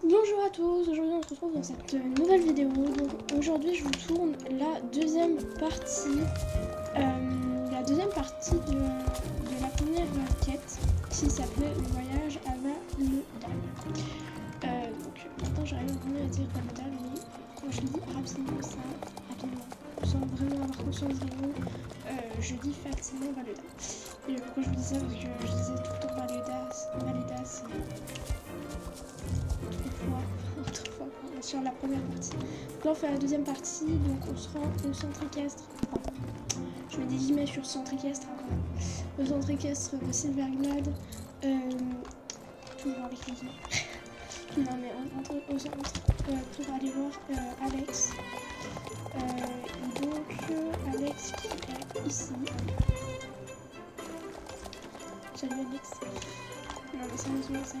Bonjour à tous, aujourd'hui on se retrouve dans cette nouvelle vidéo. Donc aujourd'hui je vous tourne la deuxième partie de la première quête qui s'appelait le voyage à Valodal. Donc maintenant j'arrive à à dire Valodal, mais quand je lis rapidement sans vraiment avoir conscience des mots, je dis facilement Valodal. Et pourquoi je vous dis ça? Parce que je disais tout le temps Valedas autrefois sur la première partie. Là on fait la deuxième partie, donc on se rend au centre équestre. Enfin, je mets des guillemets sur centre équestre, au centre équestre de Silverglade. Toujours avec les guillemets. Non mais on rentre au centre pour aller voir Alex. Et donc Alex qui est ici. Salut Alex. Non mais sérieusement ça.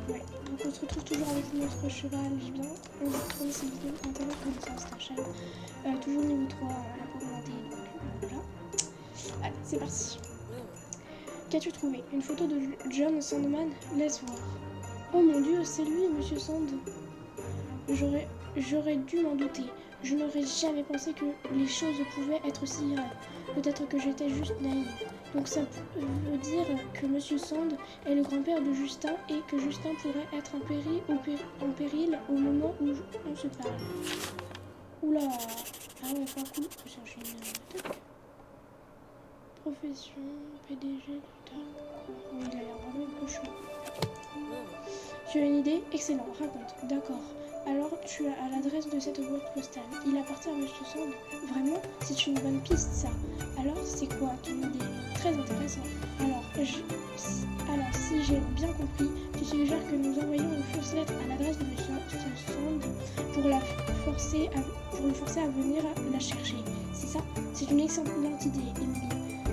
Ouais, donc on se retrouve toujours avec notre cheval Vivien. On va retrouver cette vidéo internet comme ça, Starshine. Toujours niveau 3, la pour augmenter, donc voilà. Allez, c'est parti. Qu'as-tu trouvé? Une photo de John Sandman? Laisse voir. Oh mon dieu, c'est lui, monsieur Sand. J'aurais dû m'en douter. Je n'aurais jamais pensé que les choses pouvaient être si graves. Peut-être que j'étais juste naïve. Donc ça veut dire que Monsieur Sand est le grand-père de Justin et que Justin pourrait être en péril au moment où on se parle. Oula. Ah ouais, pas cool. Ça génial. Profession, PDG, d'accord. Oui, il a l'air vraiment cochon. Tu as une idée? Excellent, raconte. D'accord. Alors, tu as l'adresse de cette boîte postale. Il appartient à Monsieur Sand. Vraiment? C'est une bonne piste, ça. Alors, c'est quoi ton idée? Très intéressant. Alors, si j'ai bien compris, tu suggères que nous envoyions une fausse lettre à l'adresse de Monsieur Sand pour le forcer à venir la chercher. C'est ça? C'est une excellente idée, Emily.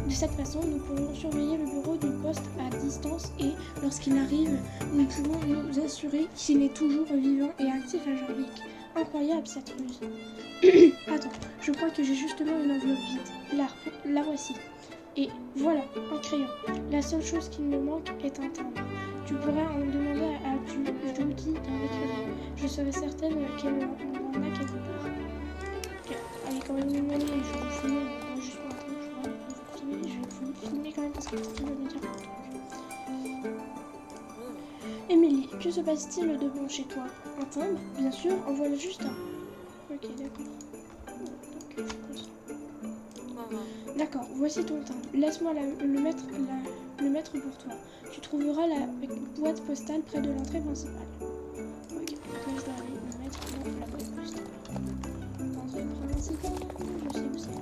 De cette façon, nous pourrons surveiller le bureau du poste à distance et, lorsqu'il arrive, nous pouvons nous assurer qu'il est toujours vivant et actif à Jarvik. Incroyable cette ruse. Attends, je crois que j'ai justement une enveloppe vide. La voici. Et voilà, un crayon. La seule chose qu'il me manque est un timbre. Tu pourrais en demander à Judy d'en écrire. Je serais certaine qu'elle en a quelque part. Ok, allez quand même une monnaie, je vais vous filmer, juste pour un truc, je vais vous filmer quand même parce que tu vas me dire un truc. Émilie, que se passe-t-il de bon chez toi? Un timbre? Bien sûr, en voilà juste un. Ok, d'accord. D'accord, voici ton timbre. Laisse-moi le mettre pour toi. Tu trouveras la boîte postale près de l'entrée principale. Ok, donc je dois aller le mettre dans la boîte postale. Entrée principale, je sais où c'est.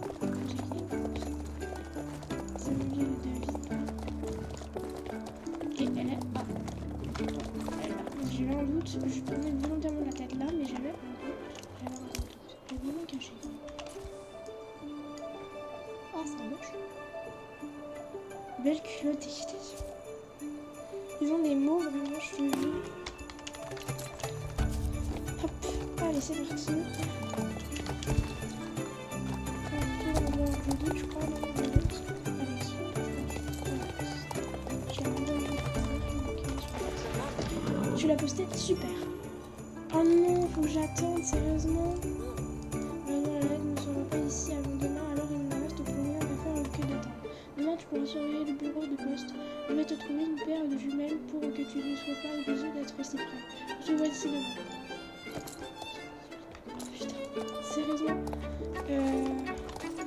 C'est mon lieu de vie. Ok, elle est là. J'ai eu un doute, je tournais volontairement la tête là, mais j'avais un doute. J'ai vraiment caché. Ah, c'est moche. Belle culotte d'équitation. Ils ont des mots vraiment, je te jure. Hop, allez, c'est parti. On va avoir un doute, je crois, dans la boîte. Allez, tu l'as posté? Super. Oh non, faut que j'attende, sérieusement. La lettre ne sera pas ici avant demain, alors il ne me reste pour rien à faire que d'attendre. Demain, tu pourras surveiller le bureau de poste. Je vais te trouver une paire de jumelles pour que tu ne sois pas obligé d'être si près. Je te vois ici demain. Oh putain, sérieusement.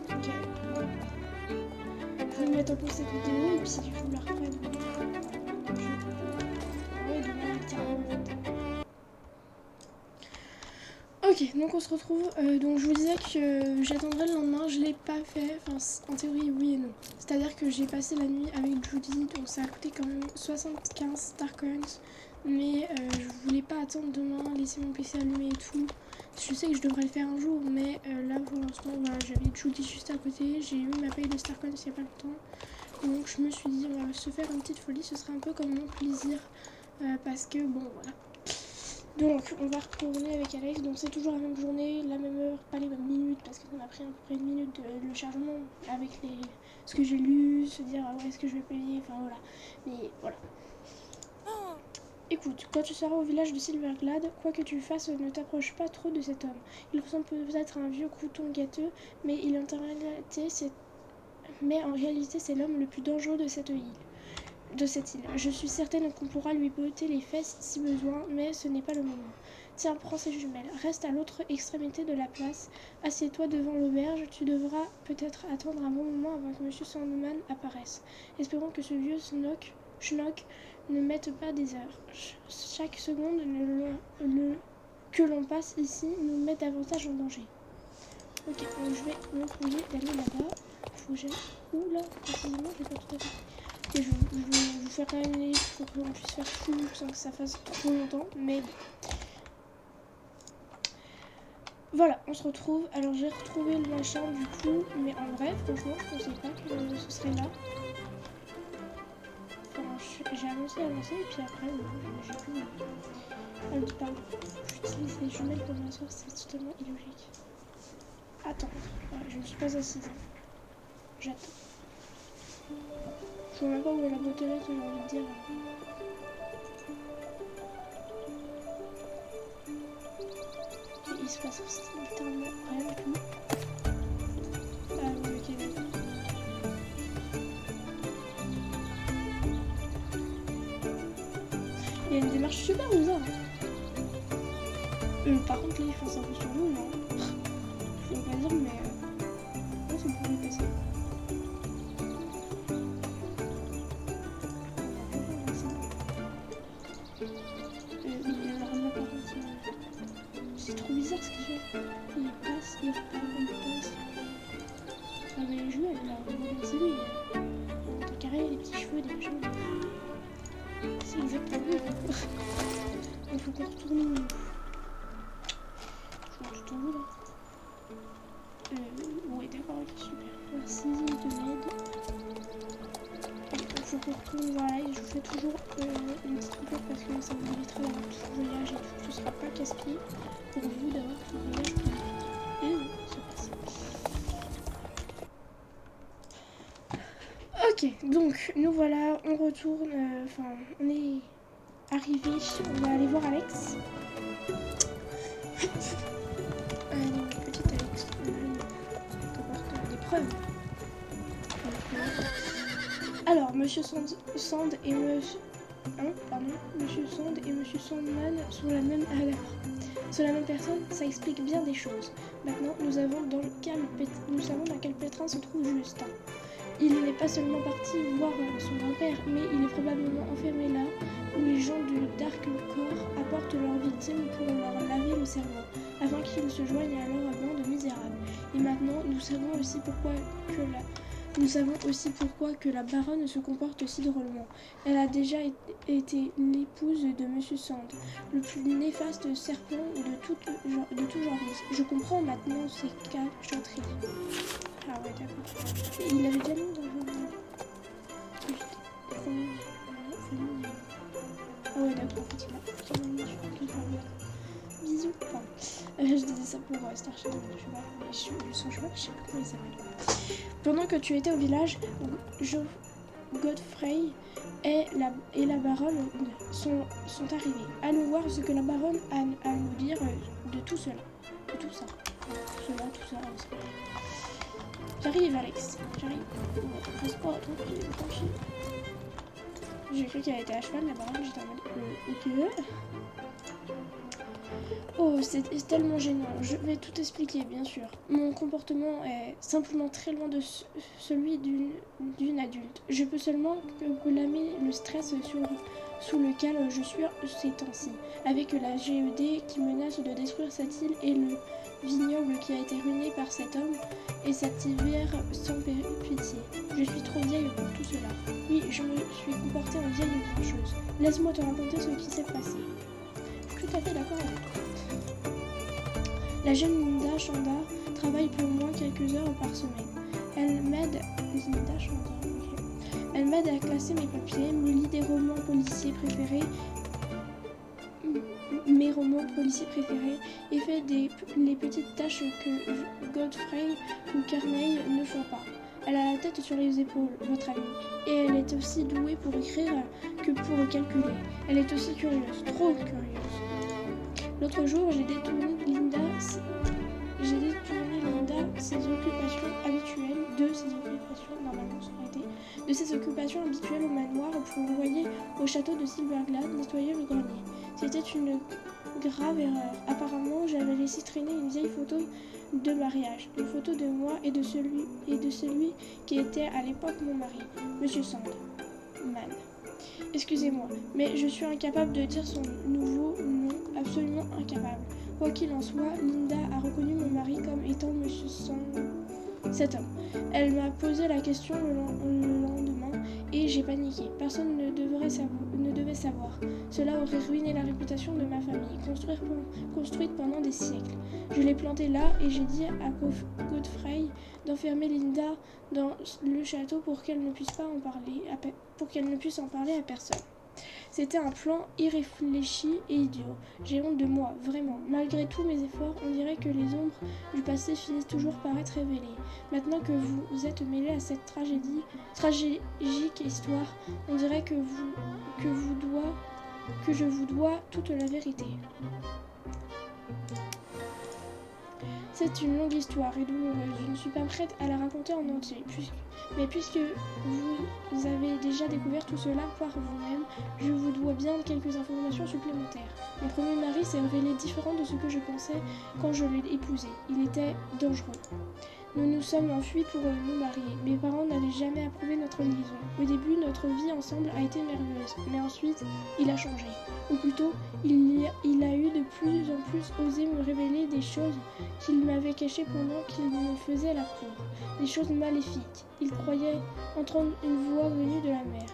Ok. Je vais me mettre en pause cette vidéo et puis si tu veux la reprendre. Ouais, demain, littéralement. Ok, donc on se retrouve. Donc je vous disais que j'attendrai le lendemain, je l'ai pas fait. Enfin, en théorie, oui et non. C'est-à-dire que j'ai passé la nuit avec Judy, donc ça a coûté quand même 75 Starcoins. Mais je voulais pas attendre demain, laisser mon PC allumé et tout. Je sais que je devrais le faire un jour, mais là pour l'instant, voilà, j'avais Judy juste à côté. J'ai eu ma paye de Starcoins il y a pas longtemps. Donc je me suis dit, on va se faire une petite folie, ce serait un peu comme mon plaisir. Parce que bon, voilà. Donc on va retourner avec Alex, donc c'est toujours la même journée, la même heure, pas les mêmes minutes parce que ça m'a pris à peu près une minute le chargement avec ce que j'ai lu, se dire ouais, est-ce que je vais payer, enfin voilà. Mais voilà. Écoute, quand tu seras au village de Silverglade, quoi que tu fasses, ne t'approche pas trop de cet homme. Il ressemble peut-être à un vieux crouton gâteux, mais en réalité, c'est l'homme le plus dangereux de cette île. Je suis certaine qu'on pourra lui botter les fesses si besoin, mais ce n'est pas le moment. Tiens, prends ces jumelles. Reste à l'autre extrémité de la place. Assieds-toi devant l'auberge. Tu devras peut-être attendre un bon moment avant que M. Sandman apparaisse. Espérons que ce vieux schnock ne mette pas des heures. Chaque seconde que l'on passe ici nous met davantage en danger. Ok, donc je vais m'employer d'aller là-bas. Faut que j'aille où là précisément, je vais pas tout à fait. Et je vais vous faire quand même une liste pour qu'on puisse faire tout sans que ça fasse trop longtemps. Mais voilà, on se retrouve. Alors j'ai retrouvé le machin du coup, mais en vrai, franchement, je pensais pas que ce serait là. Enfin, j'ai avancé, et puis après, j'ai plus. Pardon, j'utilise les jumelles pour m'asseoir, c'est totalement illogique. Attends, je ne suis pas assise. J'attends. Je vois même pas où est la boîte aux lettres, j'ai envie de dire. Il se passe littéralement rien du tout. Ah oui, ok, d'accord. Il y a une démarche super bizarre. Par contre, là, il faut ça sur nous, non? Je veux pas dire, mais non, ça pourrait passer. Alors là, par contre, c'est trop bizarre ce qu'il fait. Il passe, il repart, il passe. Ah, mais les jumelles, là, c'est lui. Des carrés, les petits cheveux, des machins. C'est exactement lui. Il faut qu'on retourne. Tout là. Ouais, d'accord, ok, super. Merci de l'aide. Il faut qu'on retourne, voilà, et je vous fais toujours une petite coupure parce que ça vous évitera d'avoir tout le voyage et tout. Ce sera pas casse-pied pour vous d'avoir tout le voyage. Et ça passe. Ok, donc nous voilà, on retourne, enfin, on est arrivé, on va aller voir Alex. Petite Alex, t'apporte des preuves. Alors, Monsieur Sand et Monsieur Sandman sont la même personne, ça explique bien des choses. Maintenant, nous savons dans quel pétrin se trouve Justin. Il n'est pas seulement parti voir son grand-père, mais il est probablement enfermé là, où les gens du Dark Corps apportent leurs victimes pour leur laver le cerveau, afin qu'ils se joignent à leur bande misérable. Et maintenant, nous savons aussi pourquoi que la baronne se comporte si drôlement. Elle a déjà été l'épouse de Monsieur Sand, le plus néfaste serpent de tout genre. Je comprends maintenant ces cachoteries. Ah ouais, d'accord. Il avait déjà mis dans le Ah ouais, d'accord, en fait, il a bisous. Enfin, je disais ça pour Starship, je sais pas, mais son cheval, je sais pas comment il s'appelle. Pendant que tu étais au village, Godfrey et la baronne sont arrivés. Allons voir ce que la baronne a à nous dire de tout cela. De tout ça. Tout ça. J'arrive, Alex. J'arrive. Reste pas tranquille. J'ai cru qu'elle était à cheval, la baronne. J'étais en mode ok. Oh, c'est tellement gênant. Je vais tout expliquer, bien sûr. Mon comportement est simplement très loin de celui d'une adulte. Je peux seulement blâmer le stress sous lequel je suis ces temps-ci, avec la GED qui menace de détruire cette île et le vignoble qui a été ruiné par cet homme et cet hiver sans pitié. Je suis trop vieille pour tout cela. Oui, je me suis comportée en vieille fâcheuse. Laisse-moi te raconter ce qui s'est passé. Je suis tout à fait d'accord avec toi. La jeune Linda Chanda travaille pour moi quelques heures par semaine. Elle m'aide à classer mes papiers, me lit mes romans policiers préférés et fait les petites tâches que Godfrey ou Carnegie ne font pas. Elle a la tête sur les épaules, votre amie, et elle est aussi douée pour écrire que pour calculer. Elle est aussi curieuse, trop curieuse. L'autre jour, j'ai détourné Linda ses occupations habituelles, de ses occupations habituelles au manoir pour l'envoyer au château de Silverglade nettoyer le grenier. C'était une grave erreur. Apparemment, j'avais laissé traîner une vieille photo de mariage, une photo de moi et de celui qui était à l'époque mon mari, Monsieur Sandman. Excusez-moi, mais je suis incapable de dire son nouveau nom, absolument incapable. Quoi qu'il en soit, Linda a reconnu mon mari comme étant Monsieur Sandman. Cet homme. Elle m'a posé la question le lendemain et j'ai paniqué. Personne ne devait savoir. Cela aurait ruiné la réputation de ma famille, construite pendant des siècles. Je l'ai plantée là et j'ai dit à Godfrey d'enfermer Linda dans le château pour qu'elle ne puisse en parler à personne. C'était un plan irréfléchi et idiot. J'ai honte de moi, vraiment. Malgré tous mes efforts, on dirait que les ombres du passé finissent toujours par être révélées. Maintenant que vous êtes mêlés à cette tragique histoire, on dirait que je vous dois toute la vérité. C'est une longue histoire et douloureuse. Je ne suis pas prête à la raconter en entier. Mais puisque vous avez déjà découvert tout cela par vous-même, je vous dois bien quelques informations supplémentaires. Mon premier mari s'est révélé différent de ce que je pensais quand je l'ai épousé. Il était dangereux. Nous nous sommes enfuis pour nous marier. Mes parents n'avaient jamais approuvé notre liaison. Au début, notre vie ensemble a été merveilleuse, mais ensuite, il a changé. Ou plutôt, il a eu de plus en plus osé me révéler des choses qu'il m'avait cachées pendant qu'il me faisait la cour. Des choses maléfiques. Il croyait entendre une voix venue de la mer.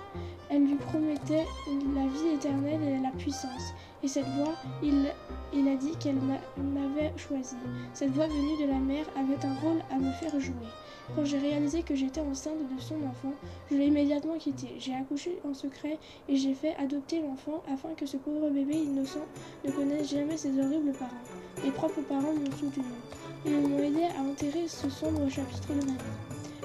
Elle lui promettait la vie éternelle et la puissance. Et cette voix, il a dit qu'elle m'avait choisi. Cette voix venue de la mer avait un rôle à me faire jouer. Quand j'ai réalisé que j'étais enceinte de son enfant, je l'ai immédiatement quitté. J'ai accouché en secret et j'ai fait adopter l'enfant afin que ce pauvre bébé innocent ne connaisse jamais ses horribles parents. Mes propres parents m'ont soutenu. Ils m'ont aidé à enterrer ce sombre chapitre de ma vie.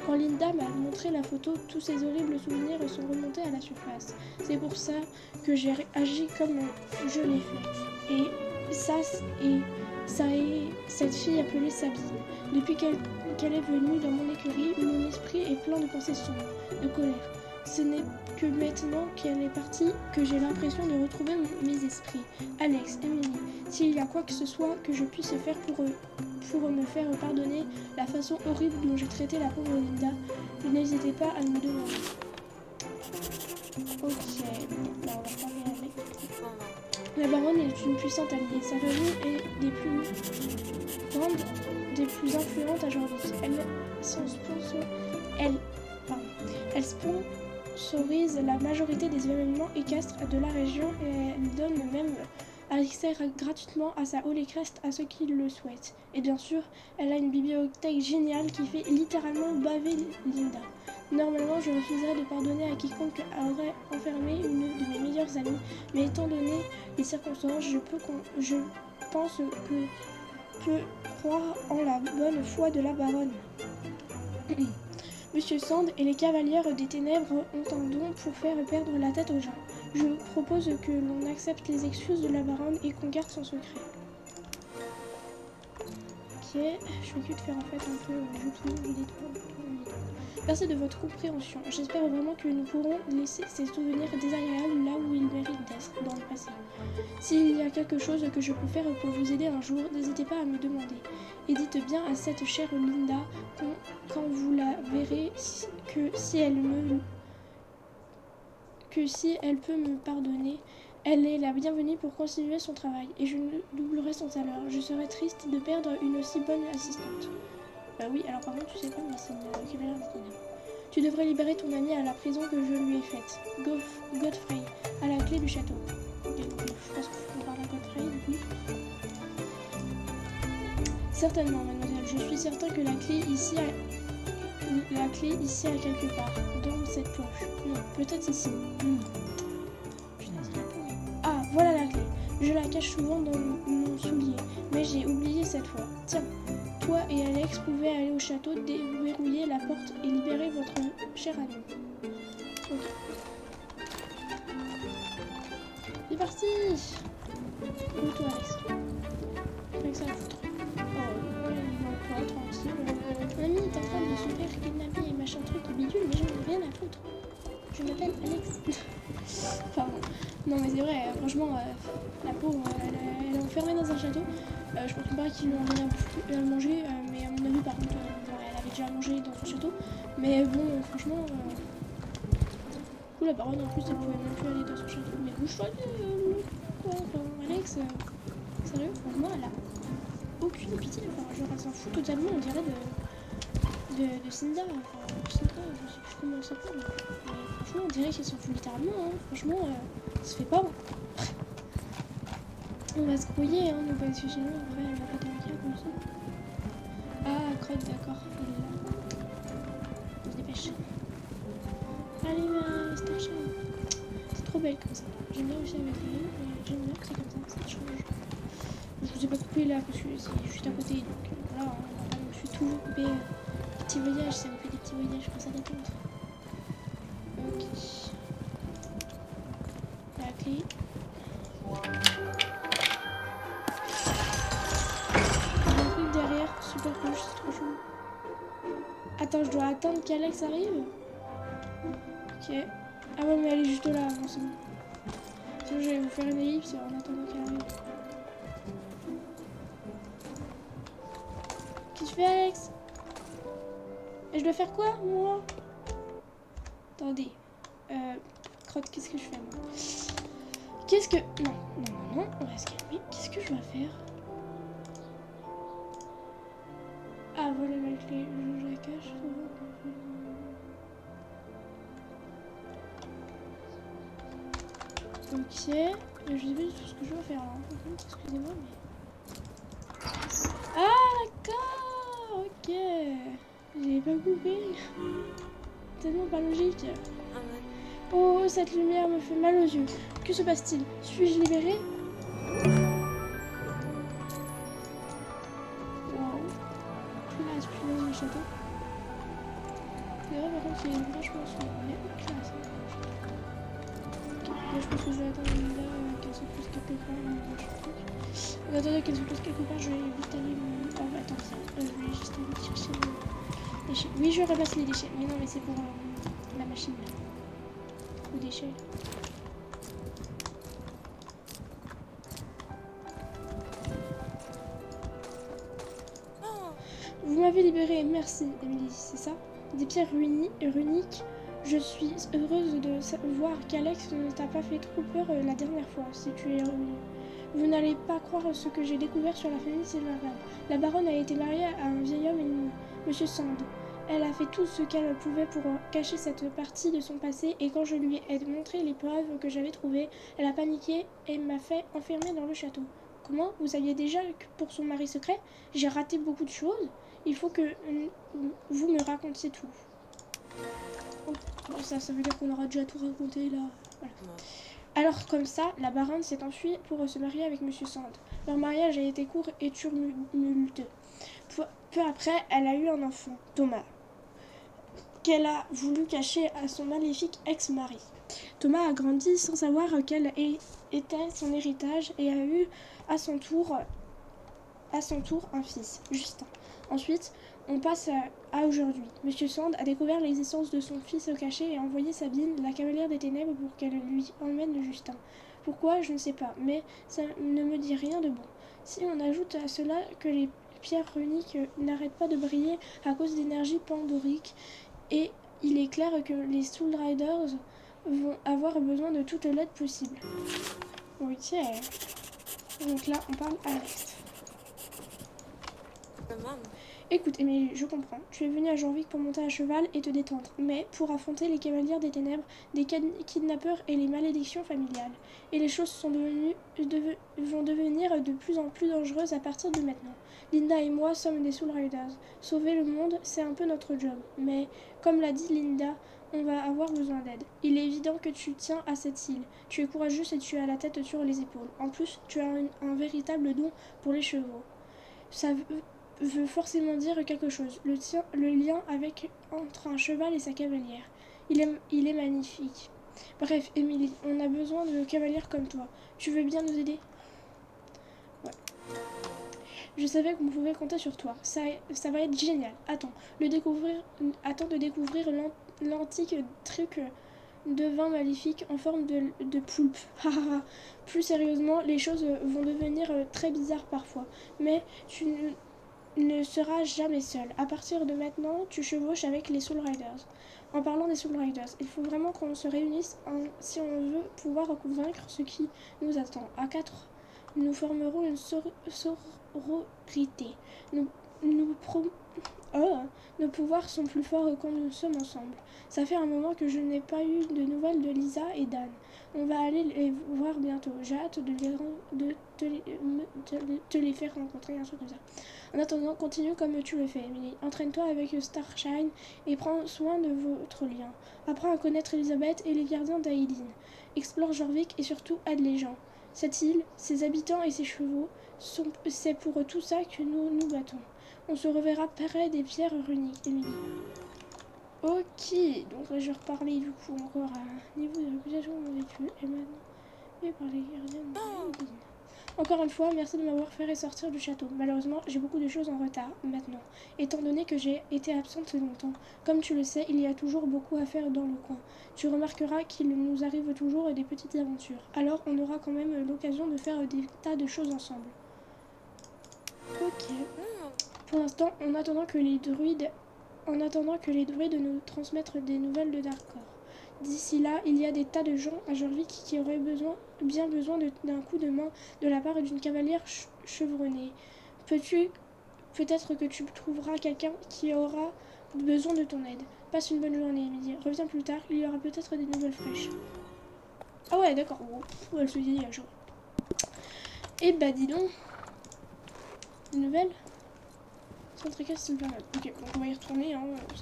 Quand Linda m'a montré la photo, tous ces horribles souvenirs sont remontés à la surface. C'est pour ça que j'ai agi comme je l'ai fait. Et cette fille appelée Sabine. Depuis qu'elle est venue dans mon écurie, mon esprit est plein de pensées sombres, de colère. Ce n'est que maintenant qu'elle est partie que j'ai l'impression de retrouver mes esprits. Alex, Emily, s'il y a quoi que ce soit que je puisse faire pour me faire pardonner la façon horrible dont j'ai traité la pauvre Linda, n'hésitez pas à me demander. Ok, là on va pas regarder. La baronne est une puissante alliée. Sa famille est des plus grandes, des plus influentes à Jorvis. Elle sponsorise la majorité des événements équestres de la région et elle donne même accès gratuitement à sa Hall Équestre à ceux qui le souhaitent. Et bien sûr, elle a une bibliothèque géniale qui fait littéralement baver Linda. Normalement, je refuserais de pardonner à quiconque aurait enfermé une de mes meilleures amies, mais étant donné les circonstances, je pense que peut croire en la bonne foi de la baronne. Monsieur Sand et les cavalières des ténèbres ont un don pour faire perdre la tête aux gens. Je propose que l'on accepte les excuses de la baronne et qu'on garde son secret. Ok, je vais que de faire en fait un peu YouTube, Merci de votre compréhension. J'espère vraiment que nous pourrons laisser ces souvenirs désagréables là où ils méritent d'être, dans le passé. S'il y a quelque chose que je peux faire pour vous aider un jour, n'hésitez pas à me demander. Et dites bien à cette chère Linda quand vous la verrez que si elle peut me pardonner, elle est la bienvenue pour continuer son travail et je doublerai son salaire. Je serais triste de perdre une aussi bonne assistante. Oui, alors par contre, tu sais pas, mais c'est une cavalière des ténèbres. Tu devrais libérer ton ami à la prison que je lui ai faite. Godfrey, à la clé du château. Ok, je pense qu'on parle à Godfrey, du coup. Certainement, mademoiselle. Je suis certain que la clé ici a quelque part, dans cette poche. Non, peut-être ici. Ah, voilà la clé. Je la cache souvent dans mon soulier, mais j'ai oublié cette fois. Tiens. toi et Alex pouvez aller au château, déverrouiller la porte et libérer votre cher ami. Ok. C'est parti. Où toi, Alex? Avec ça à foutre. Oh, toi, tranquille. Mon ami est en train de se faire kidnapper et machin truc et bidule, mais j'en ai rien à foutre. Je m'appelle Alex. Pardon. Non mais c'est vrai, franchement, la pauvre, elle est enfermée dans un château. Je pense pas qu'ils lui ont rien à manger, mais à mon avis, par contre, elle avait déjà mangé dans son château. Mais bon, franchement, du coup, la baronne en plus, elle pouvait même plus aller dans son château. Mais bouge-toi, quoi, enfin, Alex, sérieux, franchement, elle a aucune pitié. Enfin, genre, elle s'en fout totalement, on dirait de Cinda. Enfin, Cinda, je sais plus comment elle s'appelle. Mais franchement, on dirait qu'elle s'en fout littéralement. Hein. Franchement, ça se fait pas. On va se grouiller, hein, donc parce que sinon, après, elle va pas t'enquiller comme ça. Ah, crotte, d'accord, il est là. On se dépêche. Allez, Starshine. C'est trop belle comme ça. J'aime bien aussi avec les mais j'aime bien que c'est comme ça change. Je vous ai pas coupé là parce que c'est juste à côté, donc voilà, hein, je suis toujours coupé. Petit voyage, ça me fait des petits voyages comme ça d'attente. Ok. La clé. Derrière, super rouge, c'est trop chaud. Attends, je dois attendre qu'Alex arrive. Ok. Ah ouais, mais elle est juste là, bon, c'est bon. Sinon, je vais vous faire une ellipse en attendant qu'elle arrive. Qu'est-ce que tu fais, Alex? Et je dois faire quoi, moi? Attendez. Crotte, qu'est-ce que je fais, moi? Qu'est-ce que... Non, non, non, on va se calmer. Qu'est-ce que je dois faire? Ah, voilà la clé. Je la cache. Ok. Je sais pas du tout ce que je dois faire là. Excusez-moi, mais... Ah, d'accord. Ok. J'ai pas compris. Tellement pas logique. Oh, cette lumière me fait mal aux yeux. Que se passe-t-il? Suis-je libérée? Wow. Classe, puis dans le château. C'est vrai, par contre, c'est vachement sombre. Mais classe. Ok, là, je pense que je vais attendre là qu'elle se pose quelque part. En attendant qu'elle se pose quelque part, je vais vite aller. Oh, attends, ça. Je vais juste aller chercher les déchets. Oui, je ramasse les déchets. Mais non, mais c'est pour la machine là. Aux déchets. Vous m'avez libérée, merci Émilie, c'est ça? Des pierres runiques. Je suis heureuse de voir qu'Alex ne t'a pas fait trop peur la dernière fois, si tu es revenu. Vous n'allez pas croire ce que j'ai découvert sur la famille Silverhand. La baronne a été mariée à un vieil homme ennemi, Monsieur Sand. Elle a fait tout ce qu'elle pouvait pour cacher cette partie de son passé et quand je lui ai montré les preuves que j'avais trouvées, elle a paniqué et m'a fait enfermer dans le château. Comment? Vous saviez déjà que pour son mari secret, j'ai raté beaucoup de choses? Il faut que vous me racontiez tout. Oh, bon, ça veut dire qu'on aura déjà tout raconté là. Voilà. Alors comme ça, la baronne s'est enfuie pour se marier avec Monsieur Sand. Leur mariage a été court et tumultueux. Peu après, elle a eu un enfant, Thomas, qu'elle a voulu cacher à son maléfique ex-mari. Thomas a grandi sans savoir quel était son héritage et a eu à son tour un fils, Justin. Ensuite, on passe à aujourd'hui. Monsieur Sand a découvert l'existence de son fils caché et a envoyé Sabine, la cavalière des ténèbres, pour qu'elle lui emmène Justin. Pourquoi, je ne sais pas, mais ça ne me dit rien de bon. Si on ajoute à cela que les pierres runiques n'arrêtent pas de briller à cause d'énergie pandorique, et il est clair que les Soul Riders vont avoir besoin de toute l'aide possible. Ok. Donc là, on parle à Alex. Écoute, Émilie, je comprends. Tu es venue à Jorvik pour monter à cheval et te détendre, mais pour affronter les cavaliers des ténèbres, des kidnappeurs et les malédictions familiales. Et les choses vont devenir de plus en plus dangereuses à partir de maintenant. Linda et moi sommes des Soul Riders. Sauver le monde, c'est un peu notre job. Mais, comme l'a dit Linda, on va avoir besoin d'aide. Il est évident que tu tiens à cette île. Tu es courageuse et tu as la tête sur les épaules. En plus, tu as un véritable don pour les chevaux. Ça veut forcément dire quelque chose. Le lien entre un cheval et sa cavalière. Il est magnifique. Bref, Émilie, on a besoin de cavalières comme toi. Tu veux bien nous aider? Ouais. Je savais qu'on pouvait compter sur toi. Ça va être génial. Attends de découvrir l'antique truc de vin maléfique en forme de poulpe. Plus sérieusement, les choses vont devenir très bizarres parfois. Mais tu ne seras jamais seul. À partir de maintenant, tu chevauches avec les Soul Riders. En parlant des Soul Riders, il faut vraiment qu'on se réunisse si on veut pouvoir convaincre ce qui nous attend. À 4, nous formerons une sororité. Nous, nous pro- Oh, nos pouvoirs sont plus forts quand nous sommes ensemble. Ça fait un moment que je n'ai pas eu de nouvelles de Lisa et Dan. On va aller les voir bientôt. J'ai hâte de te les faire rencontrer, un truc comme ça. En attendant, continue comme tu le fais, Emily. Entraîne-toi avec Starshine et prends soin de votre lien. Apprends à connaître Elisabeth et les gardiens d'Aileen. Explore Jorvik et surtout aide les gens. Cette île, ses habitants et ses chevaux, c'est pour tout ça que nous nous battons. On se reverra près des pierres runiques, Emily. Ok, donc là je vais reparler du coup encore à niveau de réputation de mon véhicule et maintenant et par les gardiens de l'usine. Encore une fois, merci de m'avoir fait ressortir du château. Malheureusement, j'ai beaucoup de choses en retard maintenant, étant donné que j'ai été absente longtemps. Comme tu le sais, il y a toujours beaucoup à faire dans le coin. Tu remarqueras qu'il nous arrive toujours des petites aventures. Alors on aura quand même l'occasion de faire des tas de choses ensemble. Ok. Pour l'instant, en attendant que les druides nous transmettent des nouvelles de Darkor. D'ici là, il y a des tas de gens à Jorvik qui auraient bien besoin d'un coup de main de la part d'une cavalière chevronnée. Peut-être que tu trouveras quelqu'un qui aura besoin de ton aide. Passe une bonne journée, Emily. Reviens plus tard, il y aura peut-être des nouvelles fraîches. Ah ouais, d'accord. Oh, elle se dit à jour. Eh bah dis donc. Des nouvelles? Ok, donc on va y retourner. Hein.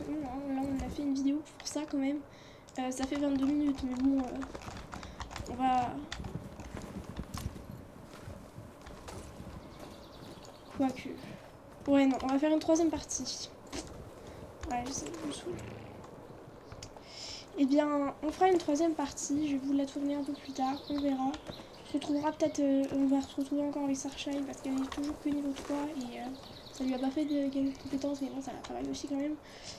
Là, on a fait une vidéo pour ça quand même. Ça fait 22 minutes, mais bon, on va... Quoique... Ouais, non, on va faire une troisième partie. Ouais, je sais, je me saoule. Eh bien, on fera une troisième partie. Je vais vous la tourner un peu plus tard, on verra. On se retrouvera peut-être... on va se retrouver encore avec Starshine parce qu'elle est toujours que niveau 3 et... ça lui a pas fait de gagner de compétences, mais bon, ça la travaille aussi quand même.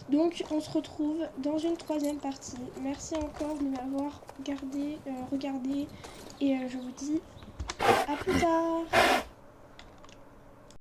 Donc, on se retrouve dans une troisième partie. Merci encore de m'avoir regardé. Et je vous dis à plus tard.